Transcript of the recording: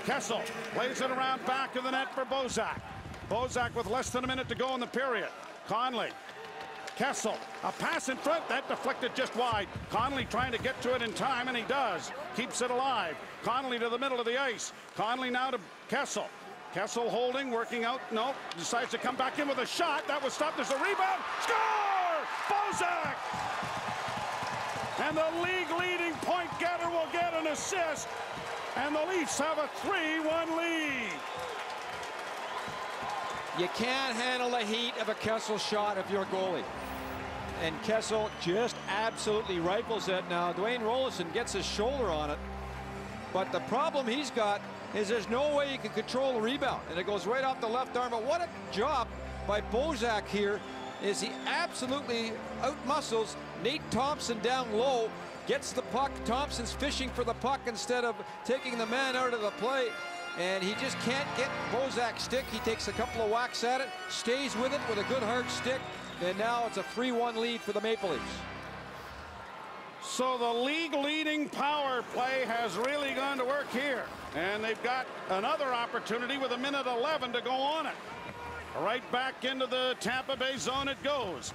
Kessel plays it around back of the net for Bozak. Bozak with less than a minute to go in the period. Conley. Kessel, a pass in front, that deflected just wide. Conley trying to get to it in time, and he does. Keeps it alive. Conley to the middle of the ice. Conley now to Kessel. Kessel holding, working out. No, decides to come back in with a shot. That was stopped. There's a rebound. Score! Bozak! And the league leading point getter will get an assist. And the Leafs have a 3-1 lead. You can't handle the heat of a Kessel shot if you're a goalie. And Kessel just absolutely rifles it. Now, Dwayne Roloson gets his shoulder on it. But the problem he's got is there's no way he can control the rebound. And it goes right off the left arm. But what a job by Bozak here is he absolutely outmuscles Nate Thompson down low. Gets the puck. Thompson's fishing for the puck instead of taking the man out of the play. And he just can't get Bozak's stick. He takes a couple of whacks at it, stays with it with a good hard stick, and now it's a 3-1 lead for the Maple Leafs. So the league leading power play has really gone to work here. And they've got another opportunity with 1:11 to go on it. Right back into the Tampa Bay zone it goes.